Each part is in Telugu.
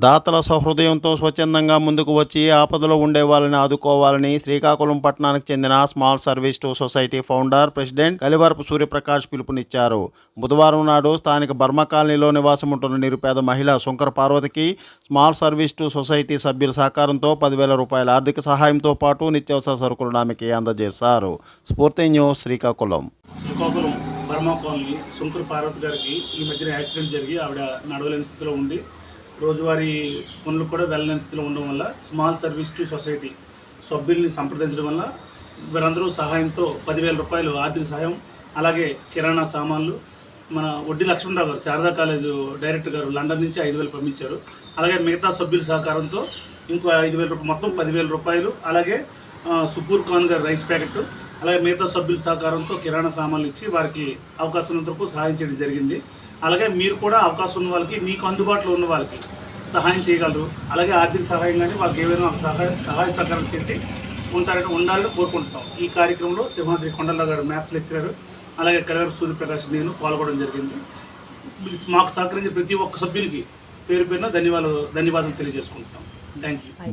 దాతల సహృదయంతో స్వచ్ఛందంగా ముందుకు వచ్చి ఆపదలో ఉండే వాళ్ళని ఆదుకోవాలని శ్రీకాకుళం పట్టణానికి చెందిన small service to society founder president Kalivarapu Suryaprakash పిలుపునిచ్చారు. బుధవారం నాడు స్థానిక బర్మా కాలనీలో నివాసం ఉంటున్న నిరుపేద మహిళ శంకర పార్వతికి స్మాల్ సర్వీస్ టు సొసైటీ సభ్యుల సహకారంతో 10,000 రూపాయల ఆర్థిక సహాయంతో పాటు నిత్యావసర సరుకులను ఆమెకి అందజేశారు. Spoorthi news Srikakulam. Burma colony Shankara Parvati గారికి ఈ మధ్యన యాక్సిడెంట్ జరిగి ఆవిడ నడవలేని స్థితిలో ఉండి రోజువారీ పనులు కూడా వెళ్ళలేని స్థితిలో ఉండడం వల్ల స్మాల్ సర్వీస్ టు సొసైటీ సభ్యుల్ని సంప్రదించడం వల్ల వీరందరూ సహాయంతో 10,000 రూపాయలు ఆర్థిక సహాయం, అలాగే కిరాణా సామాన్లు, మన వడ్డీ లక్ష్మణరావు గారు శారదా కాలేజు డైరెక్టర్ గారు లండన్ నుంచి 5,000 పంపించారు. అలాగే మిగతా సభ్యుల సహకారంతో ఇంకో 5,000 రూపాయలు, మొత్తం 10,000 రూపాయలు, అలాగే సుపూర్ ఖాన్ గారు రైస్ ప్యాకెట్, అలాగే మిగతా సభ్యుల సహకారంతో కిరాణా సామాన్లు ఇచ్చి వారికి అవకాశం ఉన్నంత వరకు సహాయం చేయడం జరిగింది. అలాగే మీరు కూడా అవకాశం ఉన్న వాళ్ళకి, మీకు అందుబాటులో ఉన్న వాళ్ళకి సహాయం చేయగలరు. అలాగే ఆర్థిక సహాయం కానీ వాళ్ళకి ఏవైనా సహాయ సహకారం చేసి ఉండాలని కోరుకుంటున్నాం. ఈ కార్యక్రమంలో సింహాద్రి కొండలరావు గారు మ్యాథ్స్ లెక్చరర్, అలాగే కలివరపు సూర్యప్రకాష్, నేను పాల్గొనడం జరిగింది. మాకు సహకరించే ప్రతి ఒక్క సభ్యునికి పేరు పేరున ధన్యవాదాలు తెలియజేసుకుంటున్నాం.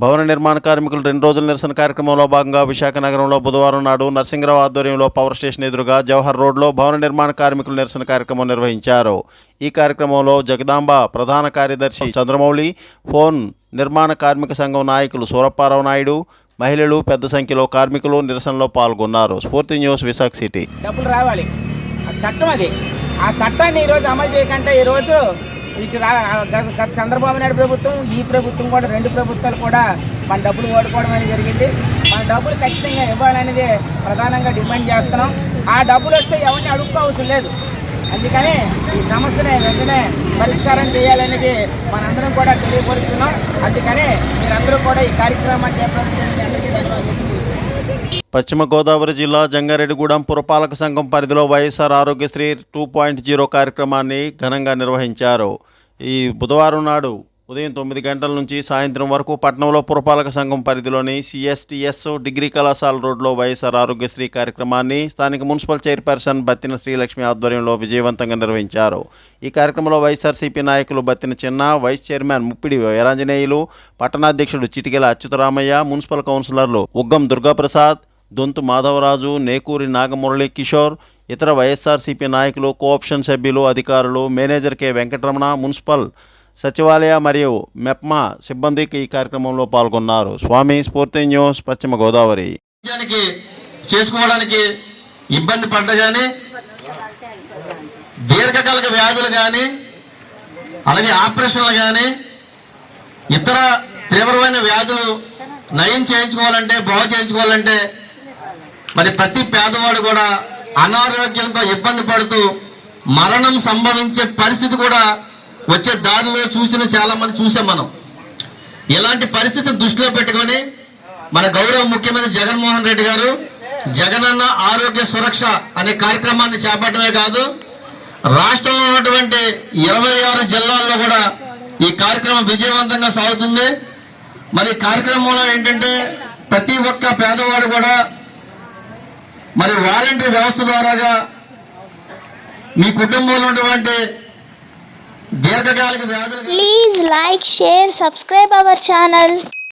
భవన నిర్మాణ కార్మికులు 2 రోజుల నిరసన కార్యక్రమంలో భాగంగా విశాఖ నగరంలో బుధవారం నాడు నరసింగరావు ఆధ్వర్యంలో పవర్ స్టేషన్ ఎదురుగా జవహర్ రోడ్లో భవన నిర్మాణ కార్మికుల నిరసన కార్యక్రమం నిర్వహించారు. ఈ కార్యక్రమంలో జగదాంబ ప్రధాన కార్యదర్శి చంద్రమౌళి, ఫోన్ నిర్మాణ కార్మిక సంఘం నాయకులు సూరప్పారావు నాయుడు, మహిళలు పెద్ద సంఖ్యలో కార్మికులు నిరసనలో పాల్గొన్నారు. స్ఫూర్తి న్యూస్ విశాఖ సిటీ. డబ్బులు రావాలి, చట్టం అది. ఆ చట్టాన్ని ఈరోజు అమలు చేయకంటే ఈరోజు గత చంద్రబాబు నాయుడు ప్రభుత్వం, ఈ ప్రభుత్వం కూడా 2 ప్రభుత్వాలు కూడా మన డబ్బులు ఓడుకోవడం అనేది జరిగింది. మన డబ్బులు ఖచ్చితంగా ఇవ్వాలనేది ప్రధానంగా డిమాండ్ చేస్తున్నాం. ఆ డబ్బులు వస్తే ఎవరిని అడుక్కోవసరం లేదు. అందుకని ఈ సమస్యని వెంటనే పరిష్కారం చేయాలనేది మనందరం కూడా తెలియపరుస్తున్నాం. అందుకని మీరందరూ కూడా ఈ కార్యక్రమాన్ని చేపట్టినందుకు పశ్చిమ గోదావరి జిల్లా జంగారెడ్డిగూడెం పురపాలక సంఘం పరిధిలో వైఎస్ఆర్ ఆరోగ్యశ్రీ 2.0 కార్యక్రమాన్ని ఘనంగా నిర్వహించారు. ఈ బుధవారం నాడు ఉదయం 9 గంటల నుంచి సాయంత్రం వరకు పట్టణంలో పురపాలక సంఘం పరిధిలోని CSTS డిగ్రీ కళాశాల రోడ్లో వైఎస్ఆర్ ఆరోగ్యశ్రీ కార్యక్రమాన్ని స్థానిక మున్సిపల్ చైర్పర్సన్ బత్తిన శ్రీలక్ష్మి ఆధ్వర్యంలో విజయవంతంగా నిర్వహించారు. ఈ కార్యక్రమంలో వైఎస్ఆర్సీపీ నాయకులు బత్తిన చిన్న, వైస్ చైర్మన్ ముప్పిడి వీరాంజనేయులు, పట్టణాధ్యక్షుడు చిటికెల అచ్యుతరామయ్య, మున్సిపల్ కౌన్సిలర్లు ఉగ్గం దుర్గాప్రసాద్, దొంతు మాధవరాజు, నేకూరి నాగమురళి కిషోర్, ఇతర వైఎస్ఆర్సీపీ నాయకులు, కోఆప్షన్ సభ్యులు, అధికారులు, మేనేజర్ కె వెంకటరమణ, మున్సిపల్ సచివాలయ మరియు మెప్మా సిబ్బందికి ఈ కార్యక్రమంలో పాల్గొన్నారు. స్వామి. స్ఫూర్తి న్యూస్ పశ్చిమ గోదావరి. చేసుకోవడానికి ఇబ్బంది పడ్డ కానీ, దీర్ఘకాలిక వ్యాధులు కానీ, అలాగే ఆపరేషన్లు కానీ, ఇతర తీవ్రమైన వ్యాధులు నయం చేయించుకోవాలంటే, బాగు చేయించుకోవాలంటే మరి ప్రతి పేదవాడు కూడా అనారోగ్యంతో ఇబ్బంది పడుతూ మరణం సంభవించే పరిస్థితి కూడా వచ్చే దారిలో చాలా మంది చూసాం మనం. ఇలాంటి పరిస్థితిని దృష్టిలో పెట్టుకొని మన గౌరవ ముఖ్యమంత్రి జగన్మోహన్ రెడ్డి గారు జగనన్న ఆరోగ్య సురక్ష అనే కార్యక్రమాన్ని చేపట్టడమే కాదు, రాష్ట్రంలో ఉన్నటువంటి 26 జిల్లాల్లో కూడా ఈ కార్యక్రమం విజయవంతంగా సాగుతుంది. మరి కార్యక్రమంలో ఏంటంటే ప్రతి ఒక్క పేదవాడు కూడా మరి వాలంటీర్ వ్యవస్థ ద్వారాగా మీ కుటుంబంలో ఉన్నటువంటి దీర్ఘకాలిక వ్యాధులు. Please like, share, subscribe our channel.